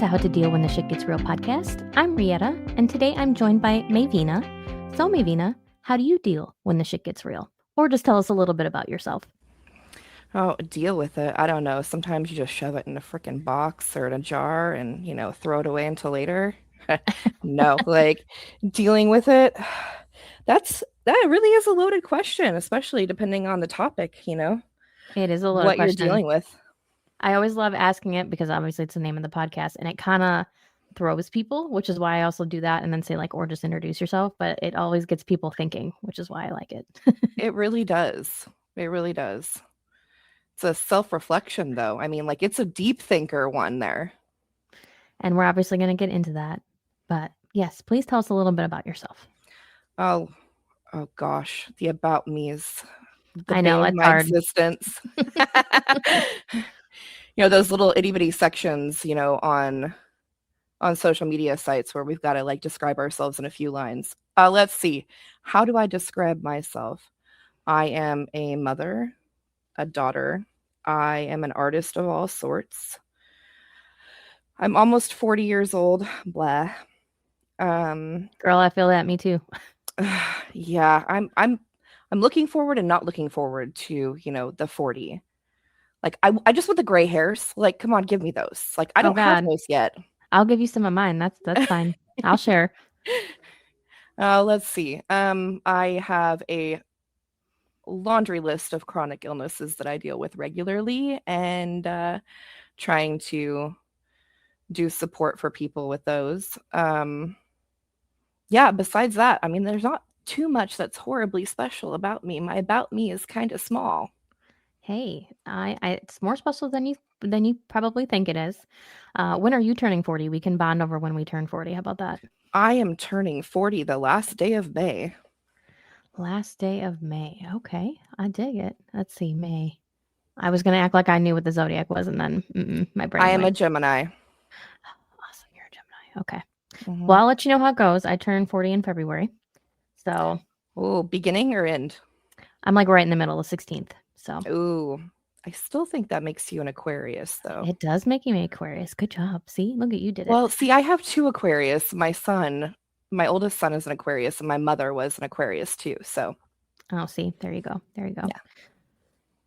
to How to Deal When the Shit Gets Real podcast. I'm Rietta, and today I'm joined by Maevine. So, Maevine, how do you deal when the shit gets real? Or just tell us a little bit about yourself. Oh, deal with it. I don't know. Sometimes you just shove it in a freaking box or in a jar and, throw it away until later. No, like dealing with it, that really is a loaded question, especially depending on the topic, It is a loaded what you're question. dealing with. I always love asking it because obviously it's the name of the podcast, and it kind of throws people, which is why I also do that and then say, like, or just introduce yourself. But it always gets people thinking, which is why I like it. It really does. It really does. It's a self-reflection, though. I mean, like, it's a deep thinker one there. And we're obviously going to get into that. But yes, please tell us a little bit about yourself. Oh, oh gosh, the about me is the I know, bane of it's my hard. existence. Those little itty bitty sections, on social media sites where we've got to like describe ourselves in a few lines. Let's see. How do I describe myself? I am a mother, a daughter. I am an artist of all sorts. I'm almost 40 years old. Blah. Girl, I feel that. Me too. Yeah, I'm looking forward and not looking forward to, the 40. Like I just want the gray hairs. Like, come on, give me those. Like I don't have those yet. I'll give you some of mine. That's fine. I'll share. Let's see. I have a laundry list of chronic illnesses that I deal with regularly, and trying to do support for people with those. Yeah, besides that, I mean, there's not too much that's horribly special about me. My about me is kind of small. Hey, it's more special than you probably think it is. When are you turning 40? We can bond over when we turn 40. How about that? I am turning 40 the last day of May. Last day of May. Okay, I dig it. Let's see, May. I was gonna act like I knew what the zodiac was, and then my brain I am a went. Gemini. Awesome, you're a Gemini. Okay. Mm-hmm. Well, I'll let you know how it goes. I turn 40 in February, so. Oh, beginning or end? I'm like right in the middle, the 16th. So. Ooh, I still think that makes you an Aquarius, though. It does make you an Aquarius. Good job. See, look at you did it. Well, see, I have two Aquarius. My oldest son is an Aquarius, and my mother was an Aquarius too. So. Oh, see, there you go.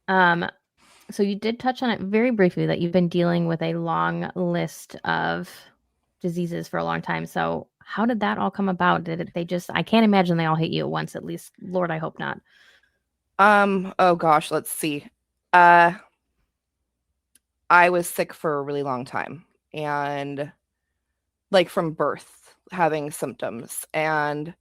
Yeah. So you did touch on it very briefly that you've been dealing with a long list of diseases for a long time. So how did that all come about? I can't imagine they all hit you at once, at least. Lord, I hope not. Oh gosh, let's see. I was sick for a really long time, and like from birth, having symptoms, and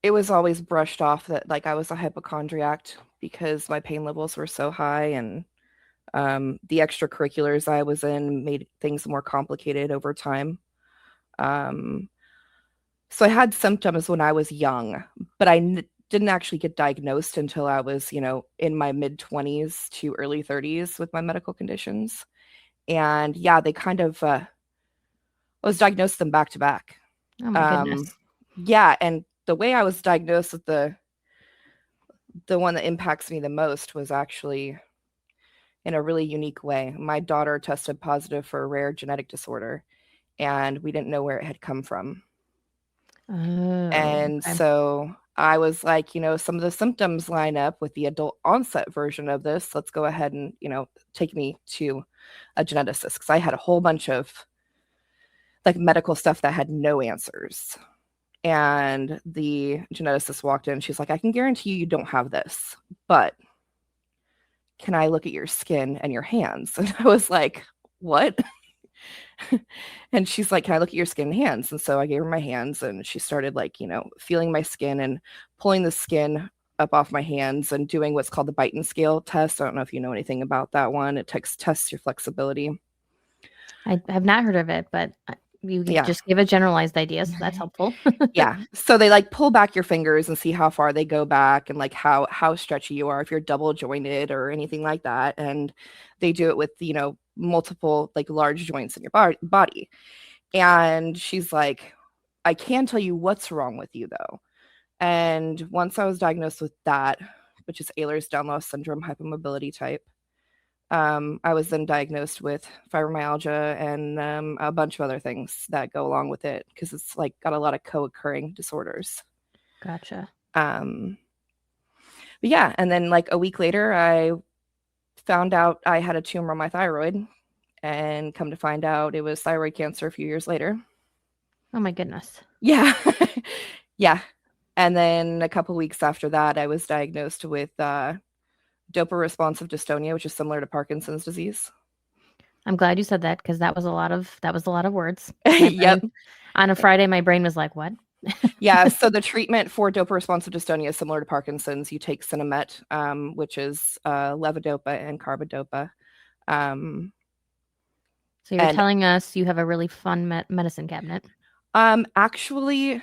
it was always brushed off that like I was a hypochondriac because my pain levels were so high, and the extracurriculars I was in made things more complicated over time. So I had symptoms when I was young, but didn't actually get diagnosed until I was, in my mid-20s to early 30s with my medical conditions. And yeah, they kind of, I was diagnosed them back to back. Oh my goodness. Yeah, and the way I was diagnosed with the one that impacts me the most was actually in a really unique way. My daughter tested positive for a rare genetic disorder, and we didn't know where it had come from. Oh, and okay. so I was like, some of the symptoms line up with the adult onset version of this. Let's go ahead and, take me to a geneticist, because I had a whole bunch of like medical stuff that had no answers. And the geneticist walked in. She's like, I can guarantee you don't have this, but can I look at your skin and your hands? And I was like, what? And she's like, can I look at your skin and hands? And so I gave her my hands, and she started like, feeling my skin and pulling the skin up off my hands and doing what's called the Bite scale test. I don't know if you know anything about that one. It tests your flexibility. I have not heard of it, but you just give a generalized idea, so that's helpful. Yeah. So they like pull back your fingers and see how far they go back, and like how stretchy you are, if you're double jointed or anything like that. And they do it with, multiple like large joints in your body. And she's like, I can tell you what's wrong with you though. And once I was diagnosed with that, which is Ehlers-Danlos syndrome, hypermobility type, I was then diagnosed with fibromyalgia and a bunch of other things that go along with it because it's like got a lot of co-occurring disorders. Gotcha. But yeah, and then like a week later, I found out I had a tumor on my thyroid, and come to find out it was thyroid cancer a few years later. Oh my goodness. Yeah. Yeah. And then a couple weeks after that, I was diagnosed with dopa responsive dystonia, which is similar to Parkinson's disease. I'm glad you said that because that was a lot of words. My Yep. brain on a Friday, my brain was like, "What?" Yeah. So the treatment for dopa responsive dystonia is similar to Parkinson's. You take Cinemet, which is levodopa and carbidopa. So you're And telling us you have a really fun medicine cabinet. actually,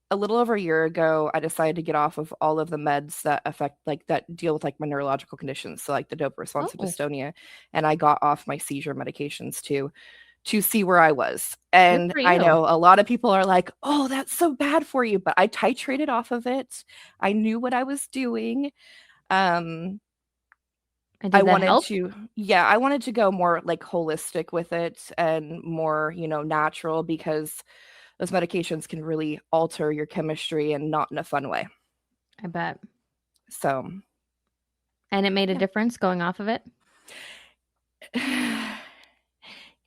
a little over a year ago, I decided to get off of all of the meds that affect, like, that deal with like my neurological conditions. So, like the dopa responsive Oh, dystonia. And I got off my seizure medications too to see where I was. good And for I you. know a lot of people are like, oh, that's so bad for you. But I titrated off of it. I knew what I was doing. Um, And I did that wanted help? to, yeah, I wanted to go more like holistic with it and more, natural because those medications can really alter your chemistry and not in a fun way. I bet. So, And it made a yeah. difference going off of it?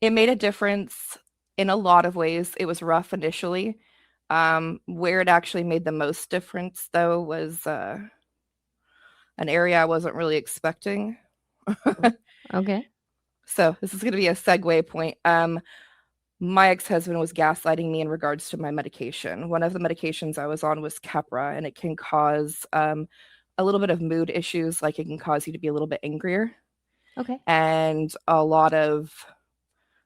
It made a difference in a lot of ways. It was rough initially. Where it actually made the most difference, though, was an area I wasn't really expecting. Okay. So this is going to be a segue point. My ex-husband was gaslighting me in regards to my medication. One of the medications I was on was Keppra, and it can cause a little bit of mood issues, like it can cause you to be a little bit angrier. Okay. And a lot of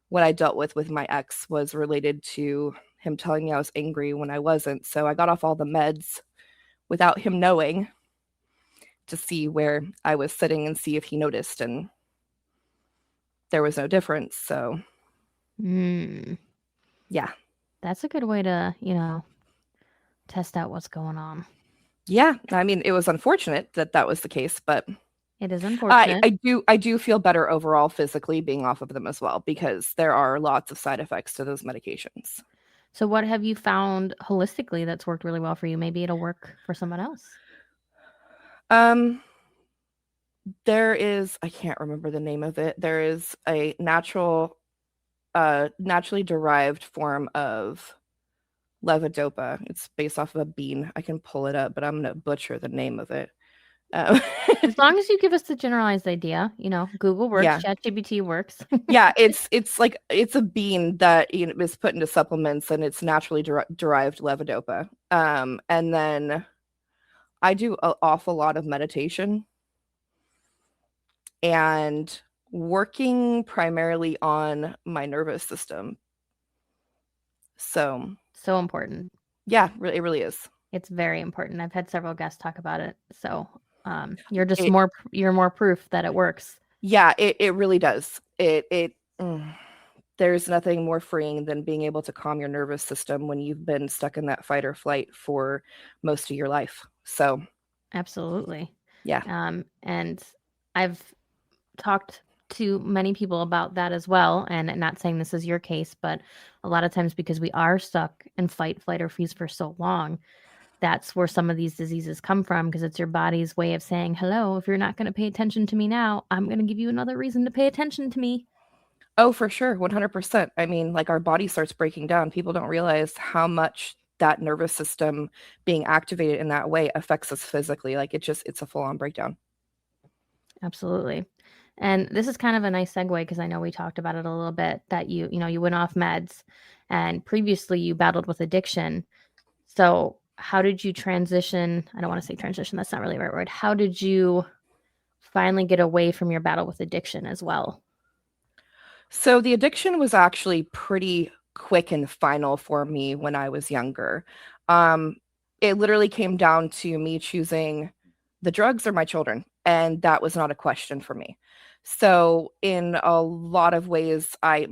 what I dealt with my ex was related to him telling me I was angry when I wasn't. So I got off all the meds without him knowing to see where I was sitting and see if he noticed. And there was no difference. So, yeah. That's a good way to, test out what's going on. Yeah. I mean, it was unfortunate that that was the case, but It is I, unfortunate. I do I do feel better overall physically being off of them as well because there are lots of side effects to those medications. So what have you found holistically that's worked really well for you? Maybe it'll work for someone else. Um, there is, I can't remember the name of it. There is a naturally derived form of levodopa. It's based off of a bean. I can pull it up, but I'm gonna butcher the name of it. Um, As long as you give us the generalized idea, Google works, yeah, ChatGPT works. yeah. It's like it's a bean that is put into supplements, and it's naturally derived levodopa. And then I do an awful lot of meditation and working primarily on my nervous system. So, So important. yeah, it really is. It's very important. I've had several guests talk about it. So you're just It, you're more proof that it works. yeah, it really does. There's nothing more freeing than being able to calm your nervous system when you've been stuck in that fight or flight for most of your life. So, Absolutely. yeah. And I've talked to many people about that as well. And not saying this is your case, but a lot of times because we are stuck in fight, flight, or freeze for so long, that's where some of these diseases come from because it's your body's way of saying, hello, if you're not going to pay attention to me now, I'm going to give you another reason to pay attention to me. Oh, for sure. 100%. I mean, like our body starts breaking down. People don't realize how much that nervous system being activated in that way affects us physically. Like it's a full on breakdown. Absolutely. And this is kind of a nice segue because I know we talked about it a little bit that you went off meds and previously you battled with addiction. So how did you transition? I don't want to say transition. That's not really the right word. How did you finally get away from your battle with addiction as well? So the addiction was actually pretty quick and final for me when I was younger. Um, it literally came down to me choosing the drugs or my children, and that was not a question for me. So in a lot of ways, I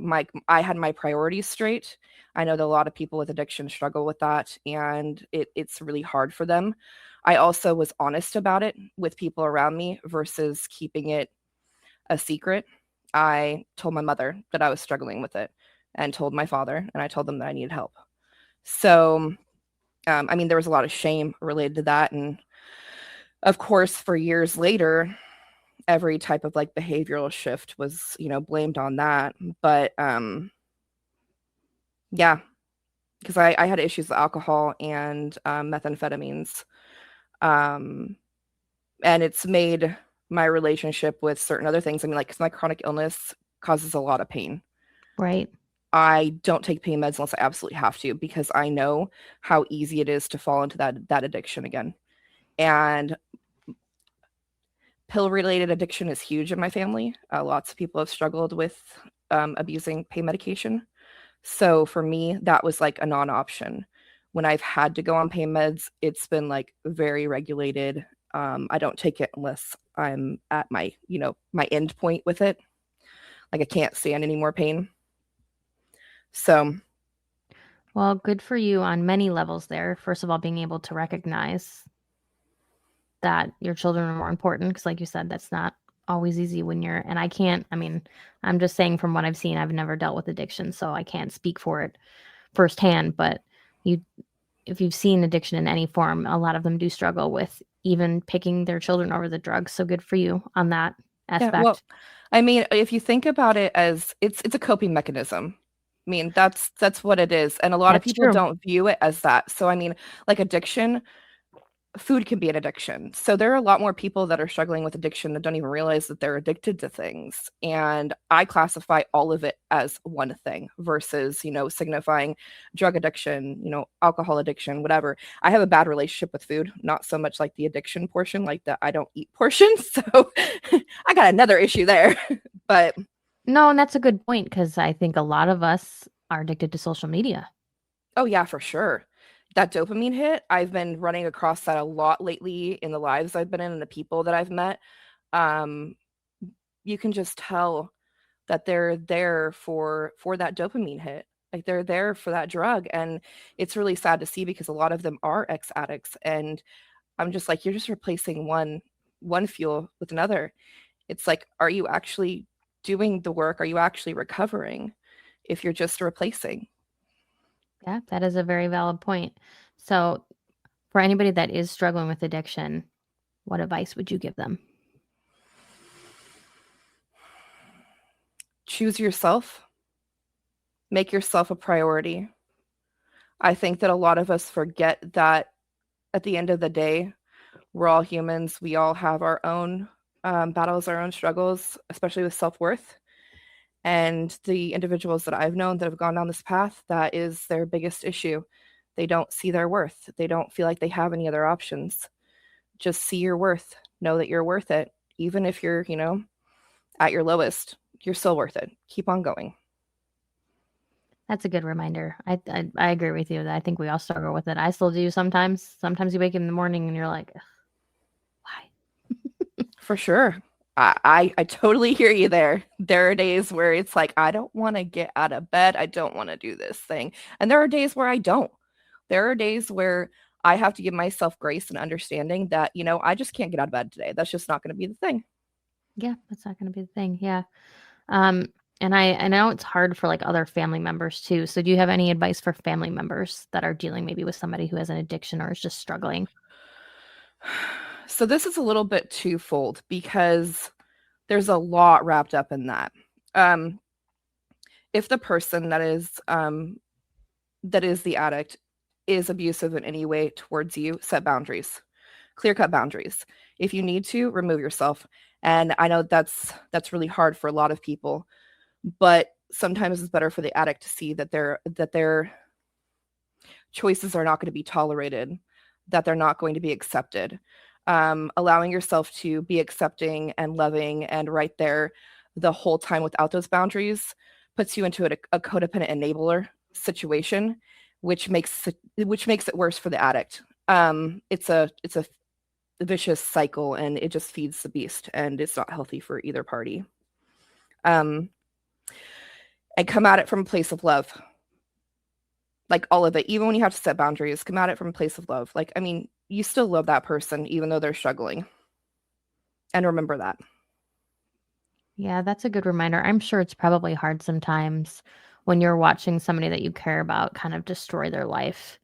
had my priorities straight. I know that a lot of people with addiction struggle with that, and it's really hard for them. I also was honest about it with people around me versus keeping it a secret. I told my mother that I was struggling with it, and told my father, and I told them that I needed help. So, I mean, there was a lot of shame related to that. And of course, for years later, every type of like behavioral shift was, blamed on that. But yeah, because I had issues with alcohol and methamphetamines. Um, and it's made my relationship with certain other things. I mean, like, 'cause my chronic illness causes a lot of pain. Right. I don't take pain meds unless I absolutely have to, because I know how easy it is to fall into that addiction again. And pill related addiction is huge in my family. Lots of people have struggled with abusing pain medication. So for me, that was like a non option. When I've had to go on pain meds, it's been like very regulated. I don't take it unless I'm at my end point with it. Like, I can't stand any more pain. So, Well, good for you on many levels there. First of all, being able to recognize that your children are more important, because like you said, that's not always easy when you're, and I mean, I'm just saying from what I've seen, I've never dealt with addiction, so I can't speak for it firsthand, but you if you've seen addiction in any form, a lot of them do struggle with even picking their children over the drugs. So good for you on that yeah, well, aspect. I mean, if you think about it as it's a coping mechanism. I mean, that's what it is. And a lot of That's people true. don't view it as that. So I mean, like addiction, food can be an addiction. So there are a lot more people that are struggling with addiction that don't even realize that they're addicted to things. And I classify all of it as one thing versus, signifying drug addiction, alcohol addiction, whatever. I have a bad relationship with food, not so much like the addiction portion, like the I don't eat portion. So I got another issue there. But No, and that's a good point, because I think a lot of us are addicted to social media. oh yeah, for sure. That dopamine hit, I've been running across that a lot lately in the lives I've been in and the people that I've met. Um, you can just tell that they're there for that dopamine hit. Like, they're there for that drug. And it's really sad to see, because a lot of them are ex-addicts. And I'm just like, you're just replacing one fuel with another. It's like, are you actually doing the work? Are you actually recovering if you're just replacing? Yeah, that is a very valid point. So, for anybody that is struggling with addiction, what advice would you give them? Choose yourself. Make yourself a priority. I think that a lot of us forget that at the end of the day, we're all humans. We all have our own battles, our own struggles, especially with self-worth. And the individuals that I've known that have gone down this path, that is their biggest issue. They don't see their worth. They don't feel like they have any other options. Just see your worth. Know that you're worth it. Even if you're, at your lowest, you're still worth it. Keep on going. That's a good reminder. I agree with you that I think we all struggle with it. I still do sometimes. Sometimes you wake up in the morning and you're like, "Ugh, why?" For sure. I totally hear you there. There are days where it's like, I don't want to get out of bed. I don't want to do this thing. And there are days where I don't. There are days where I have to give myself grace and understanding that, I just can't get out of bed today. That's just not going to be the thing. Yeah, that's not going to be the thing. Yeah. Um, and I know it's hard for like other family members too. So do you have any advice for family members that are dealing maybe with somebody who has an addiction or is just struggling? So this is a little bit twofold, because there's a lot wrapped up in that. Um, if the person that is the addict is abusive in any way towards you, set boundaries, clear cut boundaries. If you need to, remove yourself. And I know that's really hard for a lot of people, but sometimes it's better for the addict to see that their choices are not going to be tolerated, that they're not going to be accepted. Allowing yourself to be accepting and loving and right there the whole time without those boundaries puts you into a codependent enabler situation, which makes it worse for the addict. It's a vicious cycle, and it just feeds the beast, and it's not healthy for either party. And come at it from a place of love. Like, all of it, even when you have to set boundaries, come at it from a place of love. Like, I mean, you still love that person even though they're struggling. And remember that. Yeah, that's a good reminder. I'm sure it's probably hard sometimes when you're watching somebody that you care about kind of destroy their life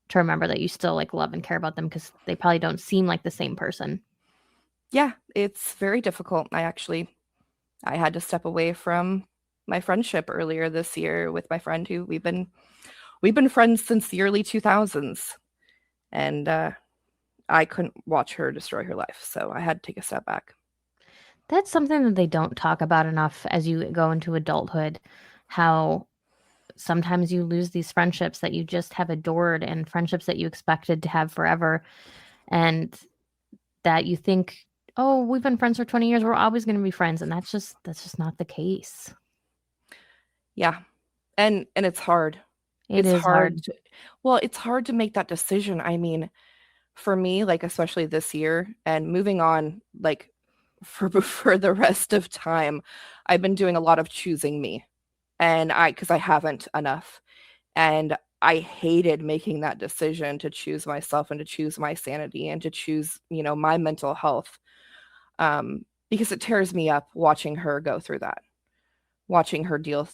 to remember that you still like love and care about them because they probably don't seem like the same person. Yeah, it's very difficult. I had to step away from my friendship earlier this year with my friend who we've been friends since the early 2000s, and I couldn't watch her destroy her life, so I had to take a step back. That's something that they don't talk about enough as you go into adulthood, how sometimes you lose these friendships that you just have adored and friendships that you expected to have forever and that you think, "Oh, we've been friends for 20 years, we're always gonna be friends," and that's just not the case. Yeah, and it's hard. It It's is hard hard. to, well, it's hard to make that decision. I mean, for me, like especially this year and moving on, like for the rest of time, I've been doing a lot of choosing me, and I because I haven't enough, and I hated making that decision to choose myself and to choose my sanity and to choose, my mental health, because it tears me up watching her go through that, watching her deal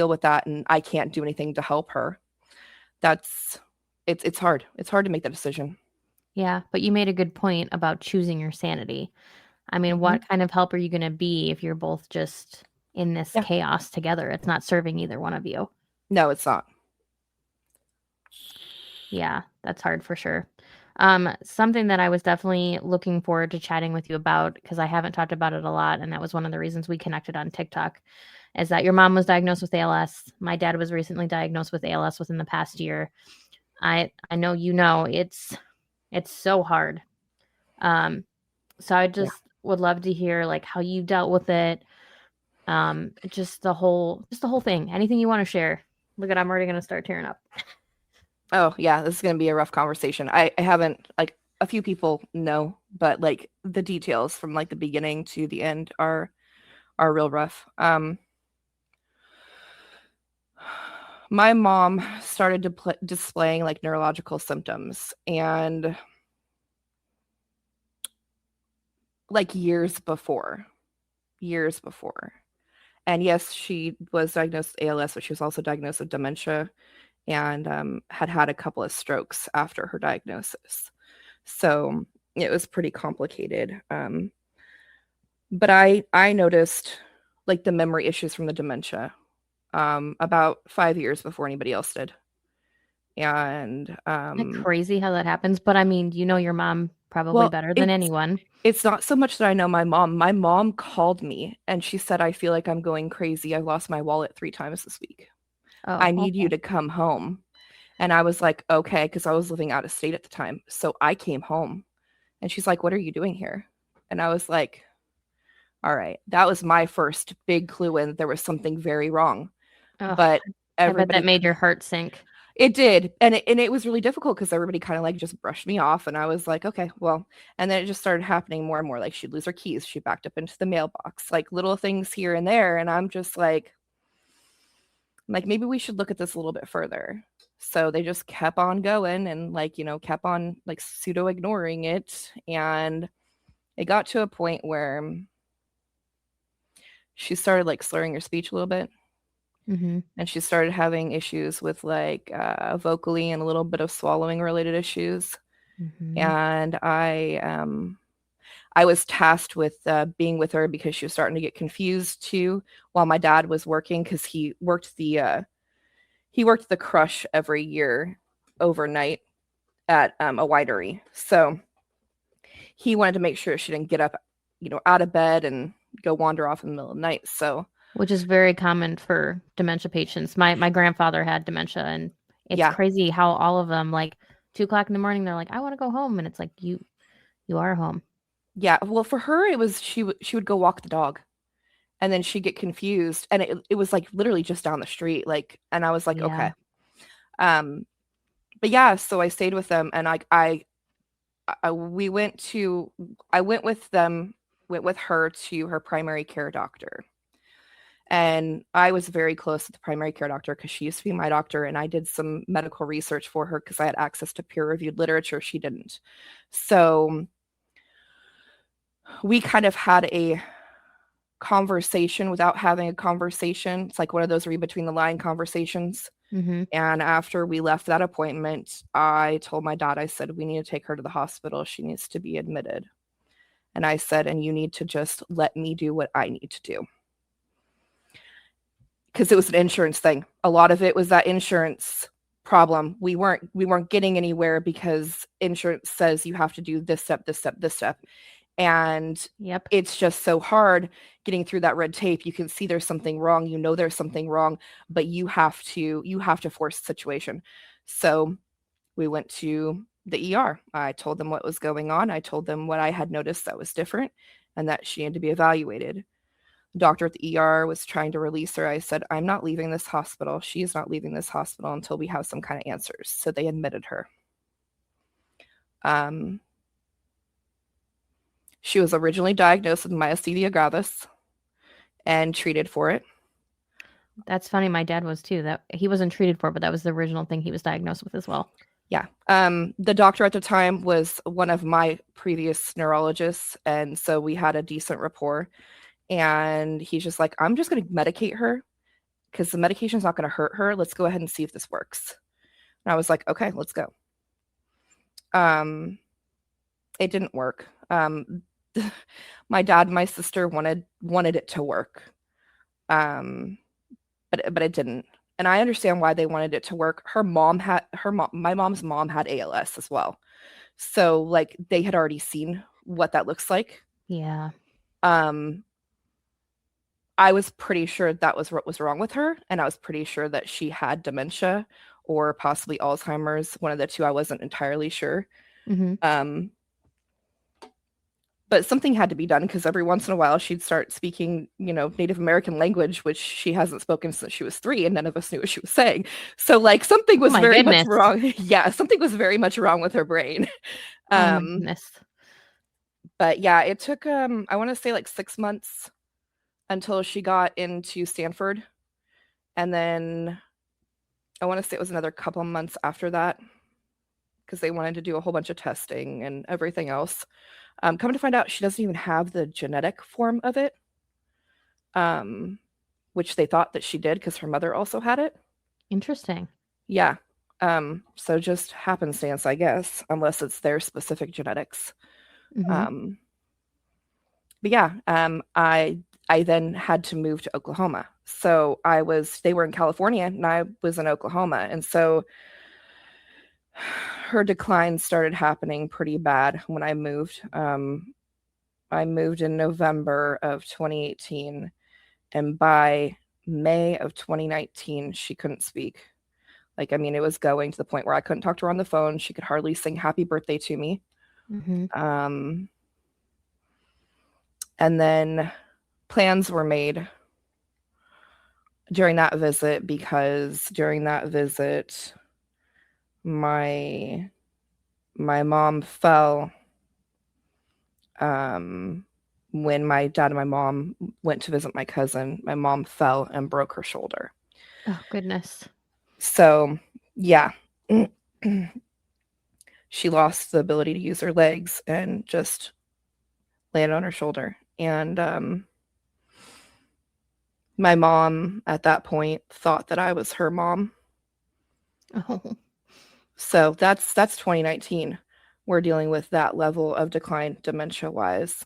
with that, and I can't do anything to help her. That's it's hard. It's hard to make that decision. Yeah, but you made a good point about choosing your sanity. I mean, Mhm. what kind of help are you gonna be if you're both just in this Yeah. chaos together? It's not serving either one of you. No, it's not. Yeah, that's hard for sure. Something that I was definitely looking forward to chatting with you about because I haven't talked about it a lot, and that was one of the reasons we connected on TikTok, is that your mom was diagnosed with ALS. My dad was recently diagnosed with ALS within the past year. I know you know it's so hard. Um, so I Yeah. just would love to hear like how you dealt with it. Just the whole thing. Anything you want to share. Look at I'm already gonna start tearing up. Oh, yeah, this is gonna be a rough conversation. I haven't like a few people know, but like the details from like the beginning to the end are real rough. My mom started displaying like neurological symptoms and like years before. And yes, she was diagnosed with ALS, but she was also diagnosed with dementia and had had a couple of strokes after her diagnosis. So it was pretty complicated. But I noticed like the memory issues from the dementia about 5 years before anybody else did. And Isn't that crazy how that happens? But I mean, you know your mom probably well, better than it's anyone. it's not so much that I know my mom. My mom called me and she said, I feel like I'm going crazy. I lost my wallet 3 times this week. Oh, I need you okay. to come home. And I was like, okay, because I was living out of state at the time. So I came home and she's like, what are you doing here? And I was like, all right, that was my first big clue in that there was something very wrong. Oh, But I bet that everybody, made your heart sink. it did. And it was really difficult because everybody kind of like just brushed me off. And I was like, okay, well, and then it just started happening more and more. Like she'd lose her keys. She backed up into the mailbox, like little things here and there. And I'm just like, maybe we should look at this a little bit further. So they just kept on going and like, kept on like pseudo ignoring it. And it got to a point where she started like slurring her speech a little bit. Mhm. And she started having issues with like vocally and a little bit of swallowing related issues. Mhm. And I was tasked with being with her because she was starting to get confused too while my dad was working because he worked the crush every year overnight at a winery. So he wanted to make sure she didn't get up, out of bed and go wander off in the middle of the night. So Which is very common for dementia patients. My grandfather had dementia, and it's yeah, crazy how all of them, like, 2 o'clock in the morning, they're like, "I wanna go home," and it's like, you are home. yeah. Well, for her, it was she would go walk the dog, and then she'd get confused, and it was like literally just down the street, like, and I was like, Yeah. okay, um, but yeah. So I stayed with them, and we went to I went with her to her primary care doctor. And I was very close to the primary care doctor because she used to be my doctor, and I did some medical research for her because I had access to peer-reviewed literature. She didn't. So we kind of had conversation without having a conversation. It's like one of those read between the line conversations. Mm-hmm. And after we left that appointment, I told my dad, I said, we need to take her to the hospital. She needs to be admitted. And I said, and you need to just let me do what I need to do. Because it was an insurance thing. A lot of it was that insurance problem. We weren't getting anywhere because insurance says you have to do this step, this step, this step. And Yep. it's just so hard getting through that red tape. You can see there's something wrong, you know there's something wrong, but you have to force the situation. So we went to the ER. I told them what was going on. I told them what I had noticed that was different and that she had to be evaluated. The doctor at the ER was trying to release her. I said, I'm not leaving this hospital. She is not leaving this hospital until we have some kind of answers. So they admitted her. She was originally diagnosed with myasthenia gravis and treated for it. That's funny. My dad was too. That he wasn't treated for, but that was the original thing he was diagnosed with as well. Yeah. The doctor at the time was one of my previous neurologists, and so we had a decent rapport. And he's just like, I'm just going to medicate her because the medication is not going to hurt her. Let's go ahead and see if this works. And I was like, okay, let's go. It didn't work. My dad and my sister wanted it to work, but it didn't. And I understand why they wanted it to work. My mom's mom had ALS as well, so like they had already seen what that looks like. Yeah. I was pretty sure that was what was wrong with her, and I was pretty sure that she had dementia or possibly Alzheimer's. One of the two. I wasn't entirely sure. Mm-hmm. But something had to be done because every once in a while she'd start speaking, Native American language, which she hasn't spoken since she was 3, and none of us knew what she was saying. So like something was very much wrong. Yeah, something was very much wrong with her brain. Oh my goodness. But yeah, it took I want to say like 6 months until she got into Stanford. And then I want to say it was another couple months after that because they wanted to do a whole bunch of testing and everything else. Come to find out, she doesn't even have the genetic form of it, which they thought that she did because her mother also had it. Interesting. Yeah. So just happenstance, I guess, unless it's their specific genetics. Mm-hmm. But yeah, I then had to move to Oklahoma. So they were in California and I was in Oklahoma. And so her decline started happening pretty bad when I moved. I moved in November of 2018, and by May of 2019, she couldn't speak. Like, I mean, it was going to the point where I couldn't talk to her on the phone. She could hardly sing happy birthday to me. Mm-hmm. And then plans were made during that visit because during that visit, my mom fell when my dad and my mom went to visit my cousin. My mom fell and broke her shoulder. Oh goodness. So yeah, she lost the ability to use her legs and just landed on her shoulder. And my mom at that point thought that I was her mom. Oh. So that's 2019. We're dealing with that level of decline dementia-wise.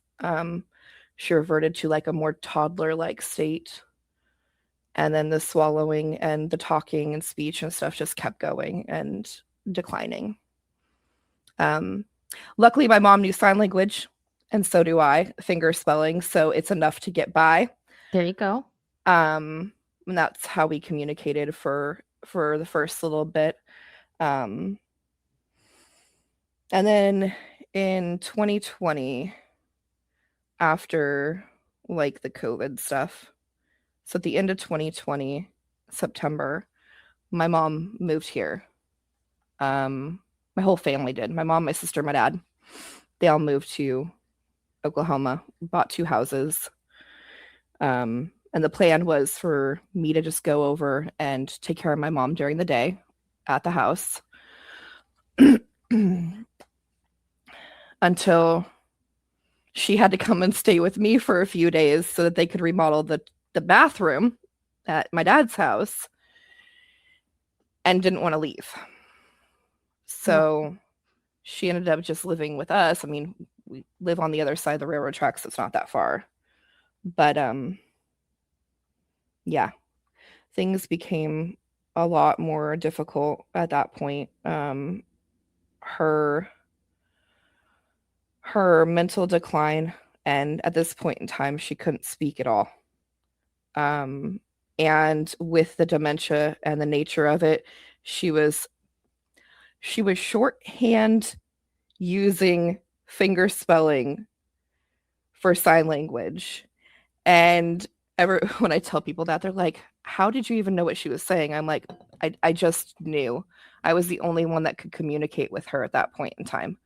She reverted to like a more toddler-like state. And then the swallowing and the talking and speech and stuff just kept going and declining. Luckily, my mom knew sign language, and so do I, finger spelling. So it's enough to get by. There you go. And that's how we communicated for the first little bit. And then in 2020, after like the COVID stuff, so at the end of 2020, September, my mom moved here. My whole family did. My mom, my sister, my dad. They all moved to Oklahoma, bought 2 houses. And the plan was for me to just go over and take care of my mom during the day at the house until she had to come and stay with me for a few days so that they could remodel the bathroom at my dad's house, and didn't want to leave. Oh, So she ended up just living with us. I mean, we live on the other side of the railroad tracks, so it's not that far. But yeah, things became a lot more difficult at that point. Her mental decline, and at this point in time, she couldn't speak at all. Um, and with the dementia and the nature of it, she was shorthand using finger spelling for sign language. And ever when I tell people that, they're like, how did you even know what she was saying? I'm like, I just knew. I was the only one that could communicate with her at that point in time.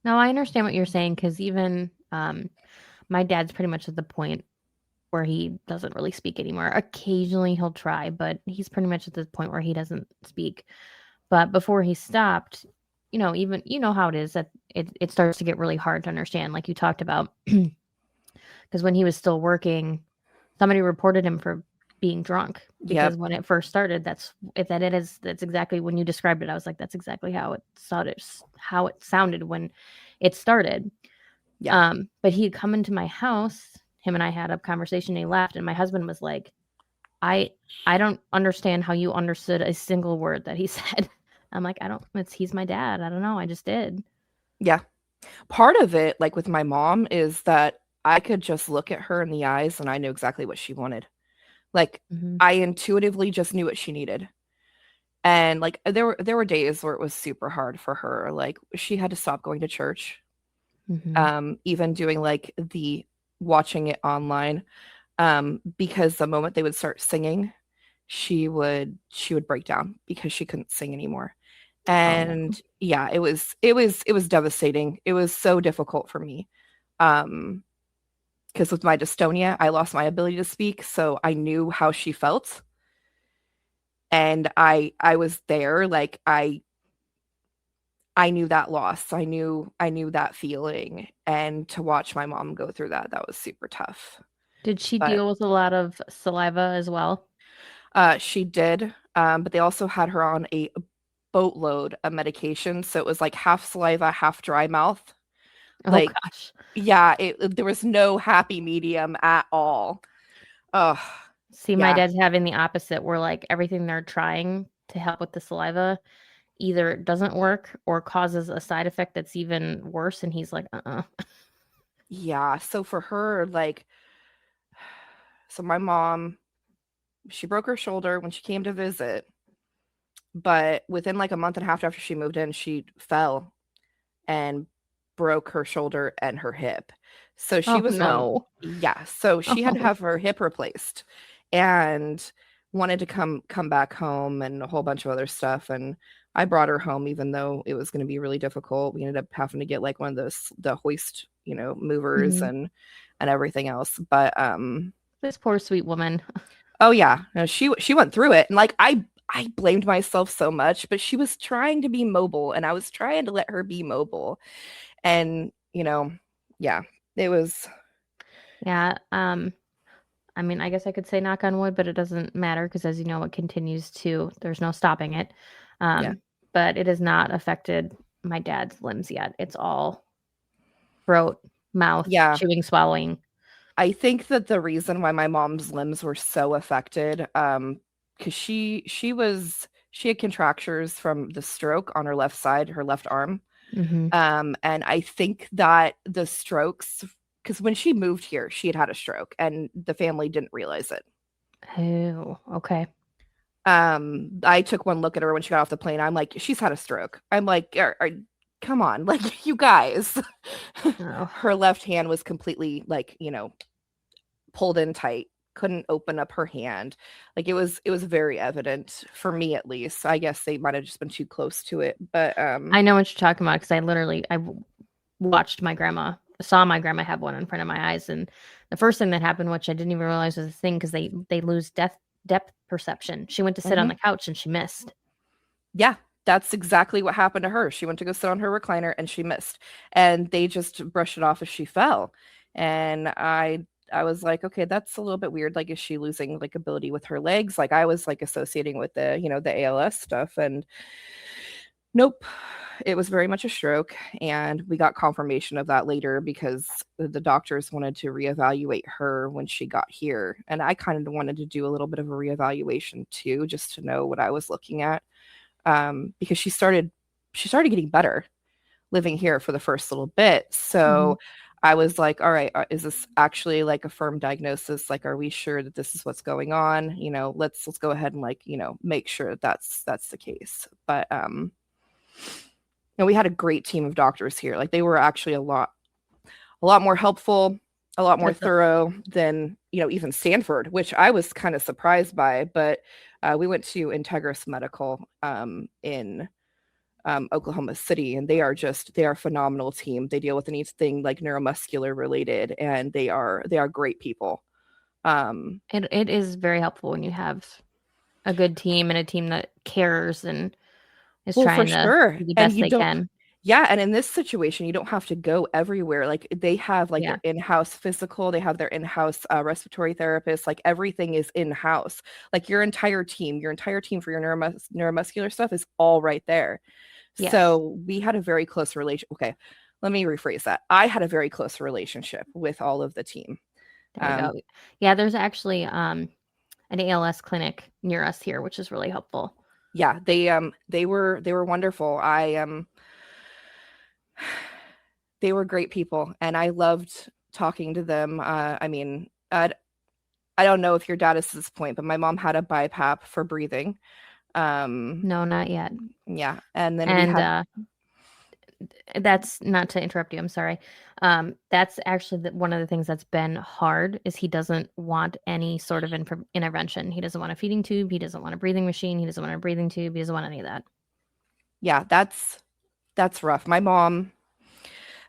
no, I understand what you're saying because even my dad's pretty much at the point where he doesn't really speak anymore. Occasionally he'll try, but he's pretty much at the point where he doesn't speak. But before he stopped, even how it is that it starts to get really hard to understand, like you talked about, because when he was still working, somebody reported him for being drunk because Yep. when it first started, that's exactly when you described it. I was like, that's exactly how it sounded when it started. Yeah. But he had come into my house. Him and I had a conversation. And he left, and my husband was like, "I I don't understand how you understood a single word that he said." I'm like, "I don't. He's my dad. I don't know. I just did." Yeah. Part of it, like with my mom, is that I could just look at her in the eyes and I knew exactly what she wanted. Like Hmm. I intuitively just knew what she needed. And like there were days where it was super hard for her. Like she had to stop going to church. Hmm. Even doing like the watching it online. Because the moment they would start singing, she would break down because she couldn't sing anymore. Oh no. And yeah, it was devastating. It was so difficult for me. Um, because with my dystonia, I lost my ability to speak, so I knew how she felt. And I was there, like I knew that loss. I knew that feeling. And to watch my mom go through that, that was super tough. Did she But deal with a lot of saliva as well? she did, but they also had her on a boatload of medication, so it was like half saliva, half dry mouth. Oh Like, gosh. yeah, there was no happy medium at all. Oh, See, my yeah, dad's having the opposite where like everything they're trying to help with the saliva either doesn't work or causes a side effect that's even worse. And he's like, uh-uh. yeah. So for her, like, so my mom, she broke her shoulder when she came to visit, but within like a month and a half after she moved in, she fell and broke her shoulder and her hip. So she Oh was on, no. yeah. So she had to Oh, have her hip replaced and wanted to come back home and a whole bunch of other stuff. And I brought her home, even though it was going to be really difficult. We ended up having to get like one of those the hoist, movers mhm. and everything else. But This poor sweet woman. oh yeah, no, she went through it, and like I blamed myself so much, but she was trying to be mobile, and I was trying to let her be mobile, and yeah, it was Yeah. I mean, I guess I could say knock on wood, but it doesn't matter because as you know, it continues to, there's no stopping it. yeah, But it has not affected my dad's limbs yet. It's all throat, mouth, yeah. chewing, swallowing. I think that the reason why my mom's limbs were so affected, because she had contractures from the stroke on her left side, her left arm. Hmm. And I think that the strokes, because when she moved here, she had had a stroke, and the family didn't realize it. Oh, okay. I took one look at her when she got off the plane. I'm like, she's had a stroke. I'm like, come on, like you guys. Oh, Her left hand was completely like, pulled in tight, couldn't open up her hand. Like it was very evident for me, at least. I guess they might have just been too close to it. But I know what you're talking about because watched saw my grandma have one in front of my eyes, and the first thing that happened, which I didn't even realize was a thing, because they lose depth perception. She went to sit on mhm. the couch and she missed. Yeah. that's exactly what happened to her. She went to go sit on her recliner and she missed. And they just brushed it off as she fell. And I was like, okay, that's a little bit weird. Like, is she losing like ability with her legs? Like I was like associating with the, the ALS stuff. And nope, it was very much a stroke. And we got confirmation of that later because the doctors wanted to reevaluate her when she got here. And I kind of wanted to do a little bit of a reevaluation too, just to know what I was looking at. Because she started getting better living here for the first little bit. So I was like, all right, is this actually like a firm diagnosis? Like, are we sure that this is what's going on? Let's go ahead and like, make sure that that's the case. But we had a great team of doctors here. Like they were actually a lot more helpful, a lot more thorough than, even Stanford, which I was kind of surprised by. But we went to Integris Medical in Oklahoma City, and they are a phenomenal team. They deal with anything like neuromuscular related, and they are great people. It is very helpful when you have a good team and a team that cares and is trying to do the best they can. Yeah, and in this situation, you don't have to go everywhere. Like they have like their in-house physical, they have their in-house respiratory therapist. Like everything is in-house. Like your entire team for your neuromuscular stuff is all right there. Yes. So we had a very close relationship. Okay, let me rephrase that. I had a very close relationship with all of the team. There you go. Yeah, there's actually an ALS clinic near us here, which is really helpful. Yeah, they were wonderful. They were great people, and I loved talking to them. I mean, I don't know if your dad is at this point, but my mom had a BiPAP for breathing. No, not yet. Yeah, and then that's not to interrupt you. I'm sorry. That's actually one of the things that's been hard is he doesn't want any sort of intervention. He doesn't want a feeding tube. He doesn't want a breathing machine. He doesn't want a breathing tube. He doesn't want any of that. Yeah, that's rough. My mom,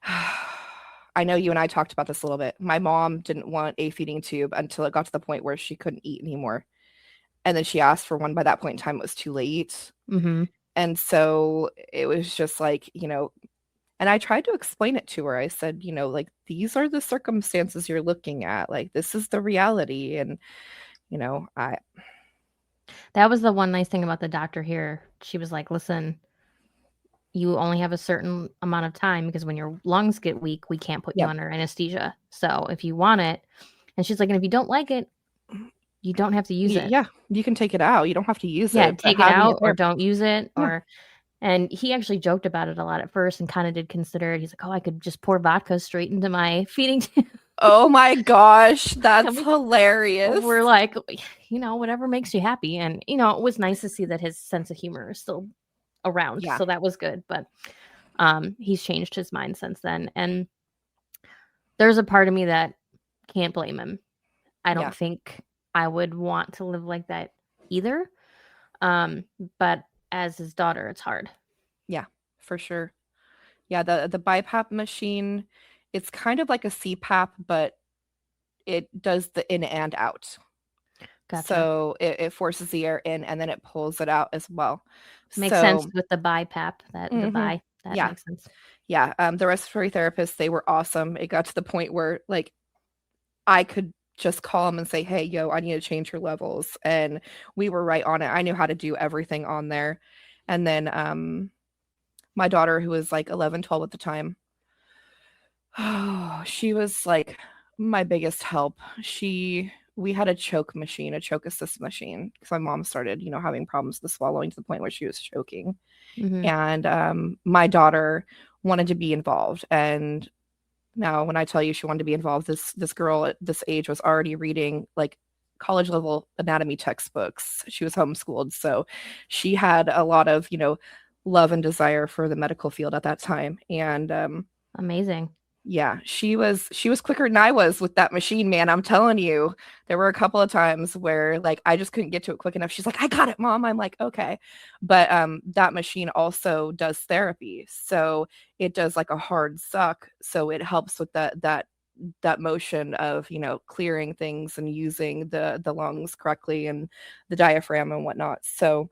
I know you and I talked about this a little bit. My mom didn't want a feeding tube until it got to the point where she couldn't eat anymore. And then she asked for one. By that point in time, it was too late. Mm-hmm. And so it was just like, and I tried to explain it to her. I said, like, these are the circumstances you're looking at. Like, this is the reality. And, that was the one nice thing about the doctor here. She was like, listen, you only have a certain amount of time because when your lungs get weak, we can't put you under anesthesia. So if you want it, and she's like, and if you don't like it, you don't have to use it. Yeah, you can take it out. You don't have to use it. Yeah, take it out or don't use it. Yeah. And he actually joked about it a lot at first and kind of did consider it. He's like, oh, I could just pour vodka straight into my feeding tube. Oh my gosh, that's hilarious. We're like, whatever makes you happy. And, it was nice to see that his sense of humor is still around. Yeah. So that was good. But he's changed his mind since then. And there's a part of me that can't blame him. I don't think I would want to live like that either. But as his daughter, it's hard. Yeah, for sure. Yeah, the BiPAP machine, it's kind of like a CPAP, but it does the in and out. Gotcha. So it forces the air in and then it pulls it out as well. Makes sense with the BiPAP. That makes sense. Yeah, the respiratory therapists, they were awesome. It got to the point where like I could just call them and say, hey, yo, I need to change your levels. And we were right on it. I knew how to do everything on there. And then my daughter, who was like 11, 12 at the time, she was like my biggest help. We had a choke assist machine, because my mom started, having problems with the swallowing to the point where she was choking. Mm-hmm. And my daughter wanted to be involved. And now, when I tell you she wanted to be involved, this girl at this age was already reading like college level anatomy textbooks. She was homeschooled, so she had a lot of love and desire for the medical field at that time. And amazing. Yeah, she was quicker than I was with that machine, man. I'm telling you, there were a couple of times where like I just couldn't get to it quick enough. She's like, I got it, Mom. I'm like, okay. But that machine also does therapy. So it does like a hard suck. So it helps with that motion of, clearing things and using the lungs correctly and the diaphragm and whatnot. So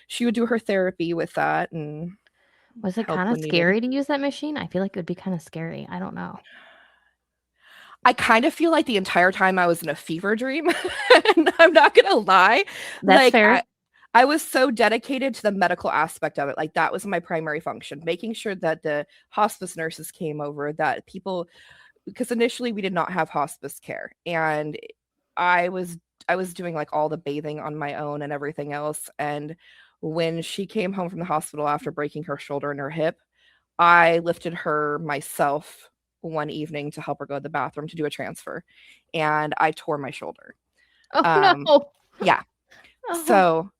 she would do her therapy with that and Was it help kind of when needed. scary to use that machine? I feel like it would be kind of scary. I don't know. I kind of feel like the entire time I was in a fever dream. And I'm not gonna lie. That's Like fair. I was so dedicated to the medical aspect of it. Like that was my primary function, making sure that the hospice nurses came over, that people, because initially we did not have hospice care. And I was I was doing like all the bathing on my own and everything else. And when she came home from the hospital after breaking her shoulder and her hip, I lifted her myself one evening to help her go to the bathroom to do a transfer, and I tore my shoulder. Oh Um, no. yeah. Oh, So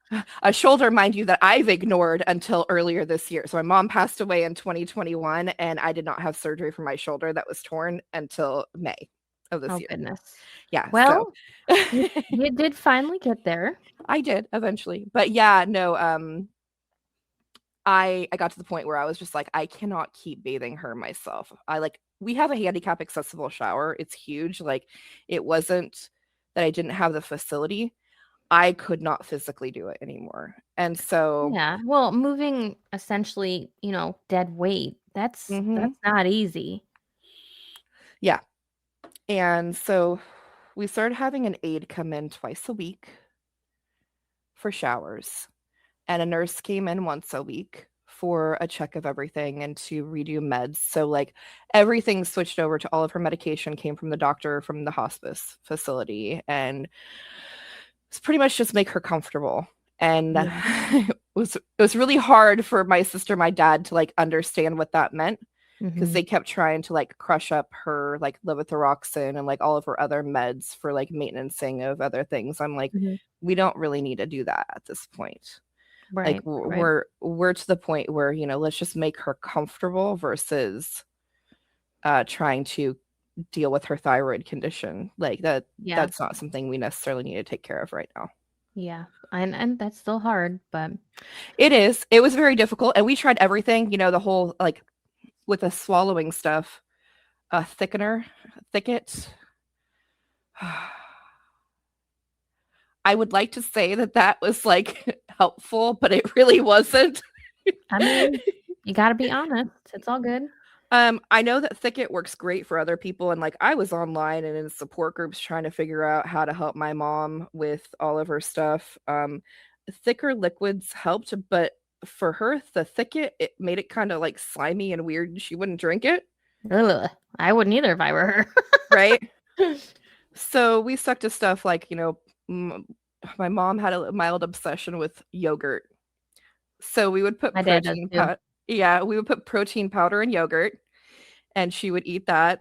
a shoulder, mind you, that I've ignored until earlier this year. So my mom passed away in 2021, and I did not have surgery for my shoulder that was torn until May of this oh year. goodness. Yeah. So Well, you did finally get there. I did eventually, but yeah, no. I got to the point where I was just like, I cannot keep bathing her myself. I like we have a handicap accessible shower. It's huge. Like it wasn't that I didn't have the facility. I could not physically do it anymore. And so, Yeah. Well, moving essentially, dead weight, that's mhm, that's not easy. yeah. And so we started having an aide come in twice a week for showers, and a nurse came in once a week for a check of everything and to redo meds. So like everything switched over to all of her medication came from the doctor from the hospice facility, and it's pretty much just make her comfortable. And Yeah. it was really hard for my sister, my dad to like understand what that meant because Hmm. they kept trying to like crush up her like levothyroxine and like all of her other meds for like maintenancing of other things. I'm like, Hmm. we don't really need to do that at this point. Like Right. Right. we're to the point where, let's just make her comfortable versus trying to deal with her thyroid condition. Like Yeah. that's not something we necessarily need to take care of right now. Yeah. And that's still hard, but It is. It was very difficult, and we tried everything, the whole like with the swallowing stuff, thickener, thicket. I would like to say that that was like helpful, but it really wasn't. I mean, you got to be honest. It's all good. I know that Thicket works great for other people, and like I was online and in support groups trying to figure out how to help my mom with all of her stuff. Thicker liquids helped, but for her, the Thicket it made it kind of like slimy and weird. And she wouldn't drink it, Ugh, I wouldn't either if I were right? her. So we stuck to stuff like m- my mom had a mild obsession with yogurt, so we would put My dad does protein too. powder. Yeah, we would put protein powder in yogurt and she would eat that.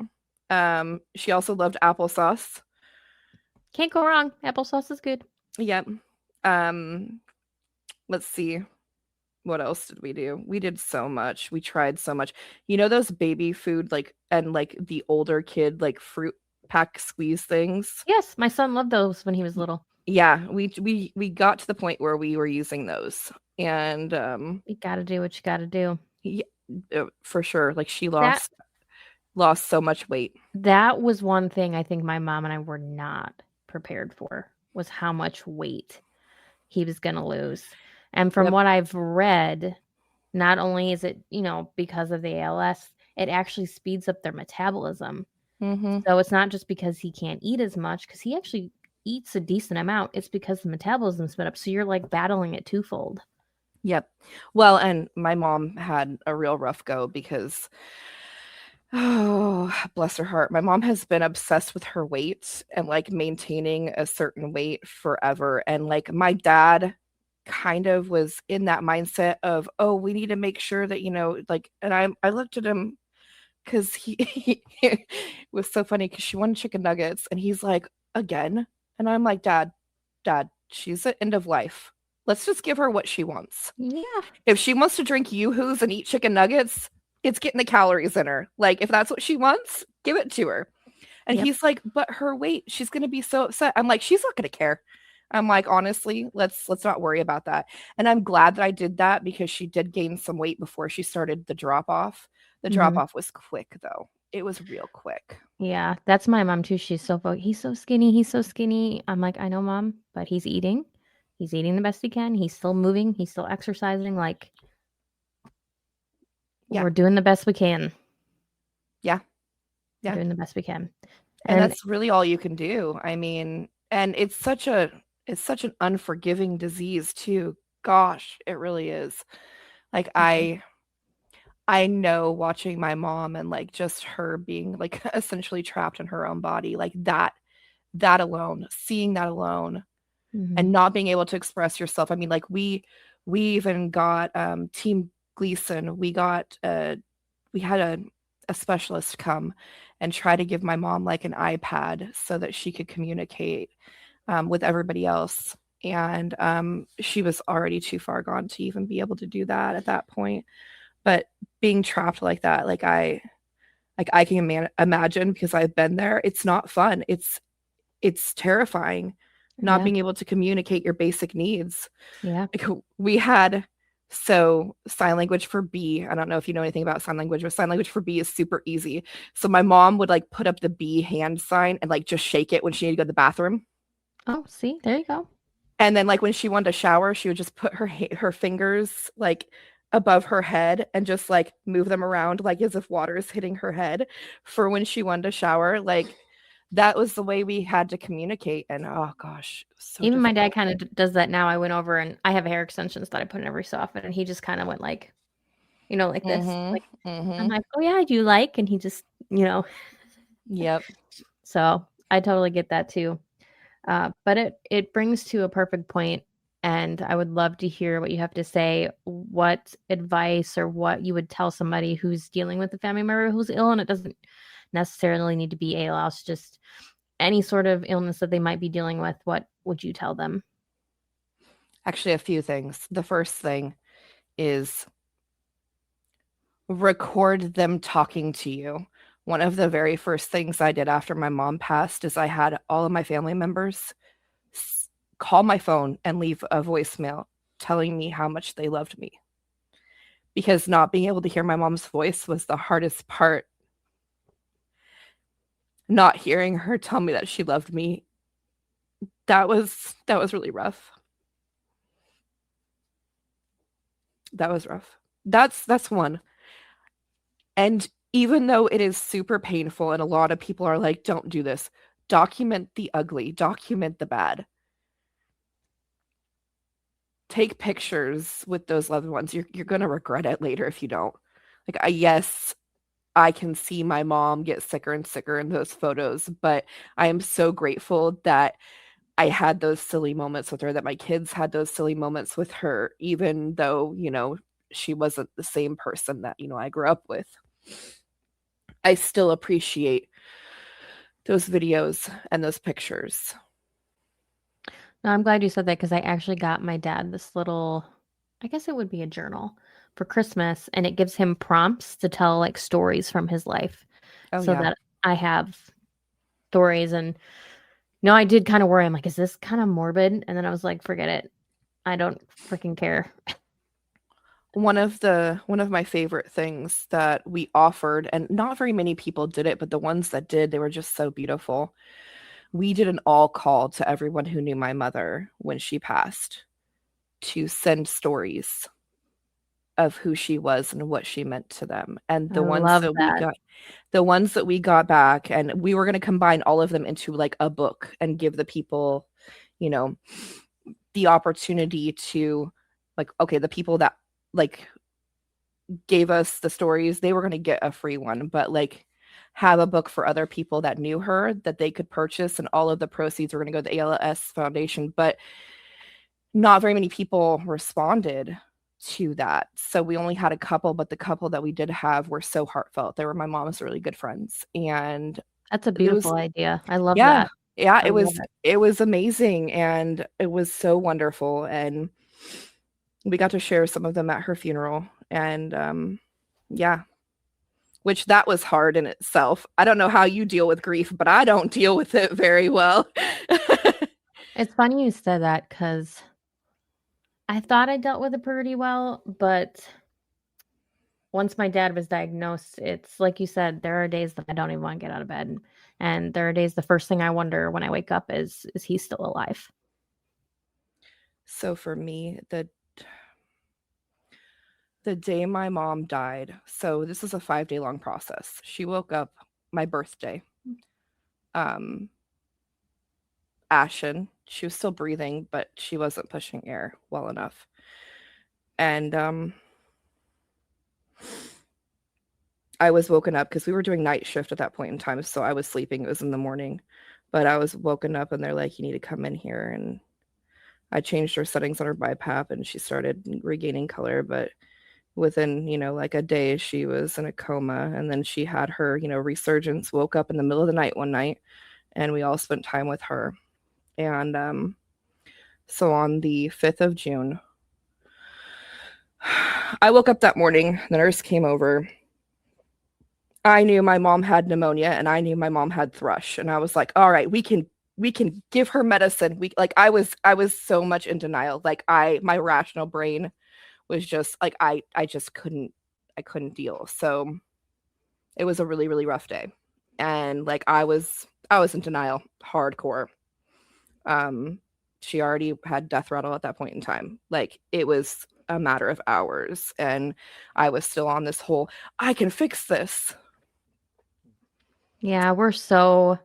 She also loved applesauce. Can't go wrong. Applesauce is good. Yep. Um, let's see. What else did we do? We did so much. We tried so much. Those baby food like and like the older kid like fruit pack squeeze things. Yes, my son loved those when he was little. Yeah, we got to the point where we were using those. And You got to do what you got to do. yeah, for sure. Like she That lost so much weight. that was one thing I think my mom and I were not prepared for was how much weight he was going to lose. And from Yep. what I've read, not only is it, because of the ALS, it actually speeds up their metabolism. Mm-hmm. So it's not just because he can't eat as much, because he actually eats a decent amount. It's because the metabolism sped up. So you're like battling it twofold. Yep. Well, and my mom had a real rough go because, oh, bless her heart. My mom has been obsessed with her weight and like maintaining a certain weight forever. And like my dad kind of was in that mindset of, oh, we need to make sure that, like, and I looked at him because he was so funny because she wanted chicken nuggets and he's like, again. And I'm like, Dad, she's at end of life. Let's just give her what she wants. Yeah. If she wants to drink Yoo-Hoos and eat chicken nuggets, it's getting the calories in her. Like, if that's what she wants, give it to her. And Yep. he's like, but her weight, she's gonna be so upset. I'm like, she's not gonna care. I'm like, honestly, let's not worry about that. And I'm glad that I did that because she did gain some weight before she started the drop off. The drop Mhm. off was quick though. It was real quick. Yeah, that's my mom too. She's so he's so skinny. He's so skinny. I'm like, I know, mom, but he's eating. He's eating the best he can. He's still moving. He's still exercising. Like, Yeah. we're doing the best we can. Yeah. We're Yeah. doing the best we can. And And that's really all you can do. I mean, and it's such an unforgiving disease too. Gosh, it really is. Like I know watching my mom and like just her being like essentially trapped in her own body, like that alone, seeing that alone mm-hmm. and not being able to express yourself. I mean, like we even got Team Gleason. We had a specialist come and try to give my mom like an iPad so that she could communicate with everybody else. And she was already too far gone to even be able to do that at that point. But being trapped like that, I can imagine because I've been there. It's not fun. It's terrifying not Yeah. being able to communicate your basic needs. Yeah. Like we had so sign language for B. I don't know if you know anything about sign language, but sign language for B is super easy. So my mom would like put up the B hand sign and like just shake it when she needed to go to the bathroom. Oh, see, there you go. And then like when she wanted to shower, she would just put her fingers like above her head and just like move them around like as if water is hitting her head for when she wanted to shower. Like that was the way we had to communicate. And oh gosh, so Even my dad difficult. kind of does that now. I went over and I have hair extensions that I put in every so often, and he just kind of went like, like this. Mm-hmm. Like, I'm Mm-hmm. like, oh yeah, I do like, and he just, Yep. so I totally get that too. But it brings to a perfect point, and I would love to hear what you have to say. What advice or what you would tell somebody who's dealing with a family member who's ill, and it doesn't necessarily need to be ALS, just any sort of illness that they might be dealing with. What would you tell them? Actually, a few things. The first thing is record them talking to you. One of the very first things I did after my mom passed is I had all of my family members call my phone and leave a voicemail telling me how much they loved me. Because not being able to hear my mom's voice was the hardest part. Not hearing her tell me that she loved me, that was really rough. That was rough. That's one. And even though it is super painful and a lot of people are like, don't do this, document the ugly, document the bad. Take pictures with those loved ones. You're going to regret it later if you don't. Like, yes, I can see my mom get sicker and sicker in those photos, but I am so grateful that I had those silly moments with her, that my kids had those silly moments with her, even though, she wasn't the same person that, I grew up with. I still appreciate those videos and those pictures. No, I'm glad you said that because I actually got my dad this little, I guess it would be a journal for Christmas, and it gives him prompts to tell like stories from his life Oh, so yeah. that I have stories. And no, I did kind of worry. I'm like, is this kind of morbid? And then I was like, forget it. I don't freaking care. One of my favorite things that we offered, and not very many people did it, but the ones that did, they were just so beautiful. We did an all call to everyone who knew my mother when she passed to send stories of who she was and what she meant to them. And I love that. the ones that we got back, and we were going to combine all of them into like a book and give the people, you know, the opportunity to like, okay, the people that like gave us the stories, they were going to get a free one, but like have a book for other people that knew her that they could purchase, and all of the proceeds were going to go to the ALS Foundation. But not very many people responded to that. So we only had a couple, but the couple that we did have were so heartfelt. They were my mom's really good friends. And That's a it was, beautiful idea. I love yeah, that. yeah, I love it. it was amazing and it was so wonderful. And we got to share some of them at her funeral. And yeah, which that was hard in itself. I don't know how you deal with grief, but I don't deal with it very well. It's funny you said that because I thought I dealt with it pretty well, but once my dad was diagnosed, it's like you said, there are days that I don't even want to get out of bed. And there are days the first thing I wonder when I wake up is he still alive? So for me, the day my mom died, so this is a 5-day long process. She woke up my birthday, um, ashen. She was still breathing, but she wasn't pushing air well enough. And I was woken up because we were doing night shift at that point in time. So I was sleeping. It was in the morning. But I was woken up and they're like, you need to come in here. And I changed her settings on her BiPAP and she started regaining color. But within, like a day, she was in a coma. And then she had her, resurgence, woke up in the middle of the night one night and we all spent time with her. And so on the 5th of June, I woke up that morning. The nurse came over. I knew my mom had pneumonia and I knew my mom had thrush. And I was like, all right, we can give her medicine. I was so much in denial. Like my rational brain was just like, I just couldn't deal. So it was a really, really rough day. And like, I was in denial hardcore. She already had death rattle at that point in time. Like it was a matter of hours. And I was still on this whole, I can fix this. Yeah, we're so,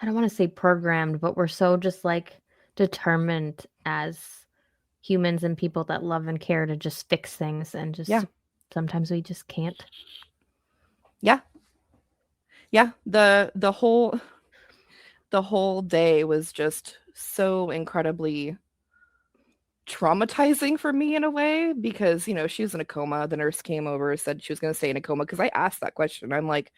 I don't want to say programmed, but we're so just like determined as humans and people that love and care to just fix things, and just sometimes we just can't. Yeah. The whole day was just so incredibly traumatizing for me in a way because she was in a coma. The nurse came over, said she was going to stay in a coma because I asked that question. I'm like,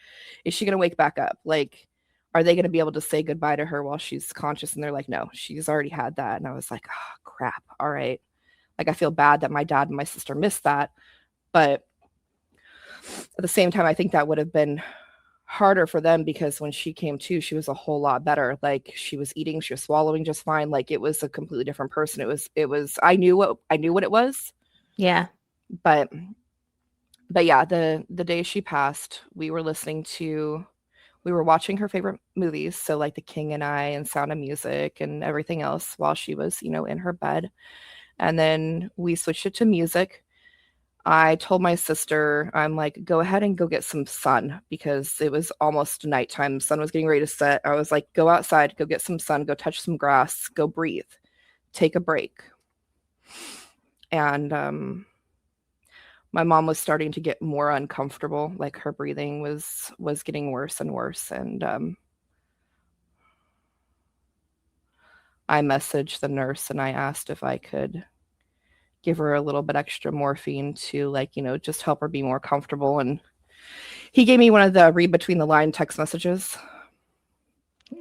is she going to wake back up? Like, are they going to be able to say goodbye to her while she's conscious? And they're like, no, she's already had that. And I was like, oh crap, all right. Like, I feel bad that my dad and my sister missed that, but at the same time I think that would have been harder for them because when she came to, she was a whole lot better. Like she was eating, she was swallowing just fine. Like it was a completely different person. It was I knew what it was. Yeah. But yeah, the day she passed, we were watching her favorite movies, so like The King and I and Sound of Music and everything else while she was, in her bed. And then we switched it to music. I told my sister, I'm like, go ahead and go get some sun because it was almost nighttime. The sun was getting ready to set. I was like, go outside, go get some sun, go touch some grass, go breathe, take a break. And my mom was starting to get more uncomfortable. Like her breathing was getting worse and worse. And I messaged the nurse and I asked if I could give her a little bit extra morphine to just help her be more comfortable. And he gave me one of the read between the line text messages.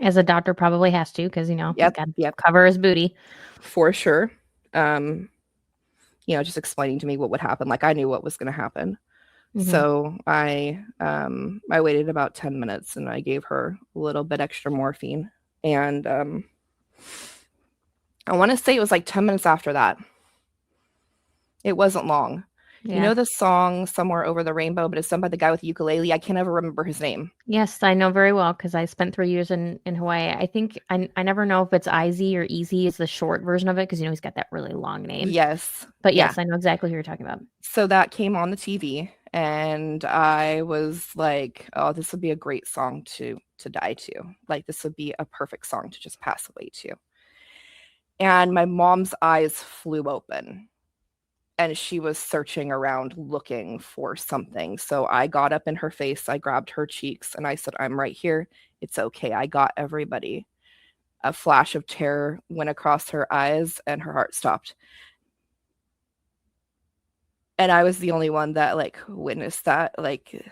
As a doctor probably has to, because he's got to cover his booty. For sure. Just explaining to me what would happen. Like I knew what was going to happen. Mm-hmm. So I waited about 10 minutes and I gave her a little bit extra morphine. And I want to say it was like 10 minutes after that. It wasn't long. Yeah. You know the song Somewhere Over the Rainbow, but it's sung by the guy with the ukulele? I can never remember his name. Yes, I know very well because I spent 3 years in Hawaii. I think I never know if it's Izzy or Easy is the short version of it because he's got that really long name. Yes. But yes, I know exactly who you're talking about. So that came on the TV and I was like, oh, this would be a great song to die to. Like this would be a perfect song to just pass away to. And my mom's eyes flew open. And she was searching around looking for something. So I got up in her face. I grabbed her cheeks and I said, I'm right here. It's okay. I got everybody. A flash of terror went across her eyes and her heart stopped. And I was the only one that witnessed that. Like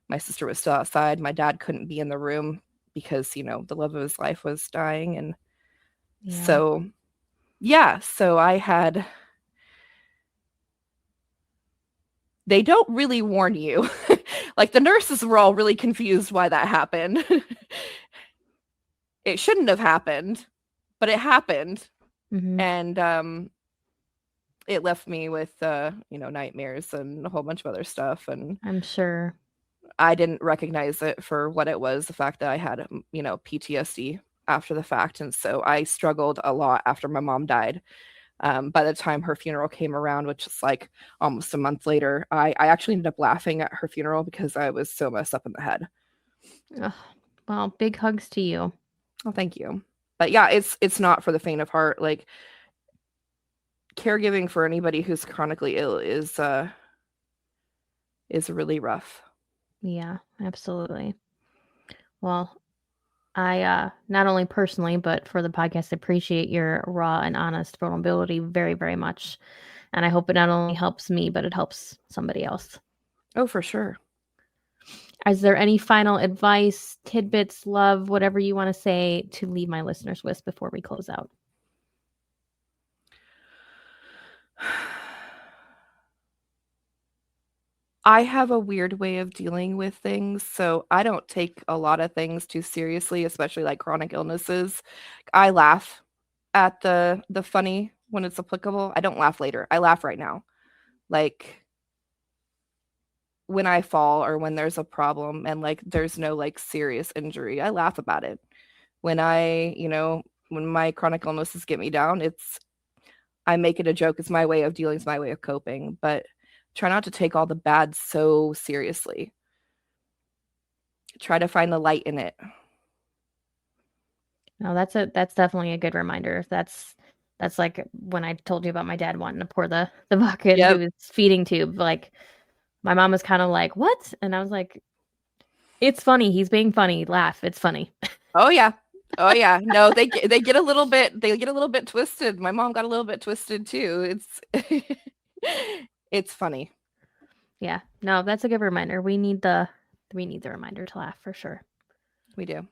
my sister was still outside. My dad couldn't be in the room because, the love of his life was dying. And so I had... They don't really warn you. Like the nurses were all really confused why that happened. It shouldn't have happened, but it happened. Mm-hmm. And it left me with nightmares and a whole bunch of other stuff. And I'm sure I didn't recognize it for what it was, the fact that I had PTSD. after the fact. And so I struggled a lot after my mom died. By the time her funeral came around, which is like almost a month later, I actually ended up laughing at her funeral because I was so messed up in the head. Ugh. Well, big hugs to you. Oh, thank you. But yeah, it's not for the faint of heart. Like caregiving for anybody who's chronically ill is really rough. Yeah, absolutely. Well, I not only personally, but for the podcast, appreciate your raw and honest vulnerability very, very much. And I hope it not only helps me, but it helps somebody else. Oh, for sure. Is there any final advice, tidbits, love, whatever you want to say to leave my listeners with before we close out? I have a weird way of dealing with things, so I don't take a lot of things too seriously, especially like chronic illnesses. I laugh at the funny when it's applicable. I don't laugh later. I laugh right now. Like when I fall or when there's a problem and like there's no like serious injury, I laugh about it. When when my chronic illnesses get me down, I make it a joke. It's my way of dealing, it's my way of coping, but try not to take all the bad so seriously. Try to find the light in it. No, that's definitely a good reminder. That's like when I told you about my dad wanting to pour the bucket into Yep. his feeding tube. Like my mom was kind of like, "What?" And I was like, "It's funny. He's being funny. Laugh. It's funny." Oh yeah. Oh yeah. No, they get a little bit twisted. My mom got a little bit twisted too. It's it's funny. Yeah. No, that's a good reminder. We need the reminder to laugh for sure. We do.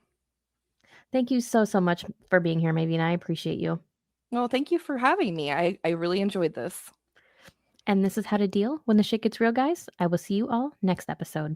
Thank you so much for being here, Maevine. I appreciate you. Well, thank you for having me. I really enjoyed this. And this is how to deal when the shit gets real, guys. I will see you all next episode.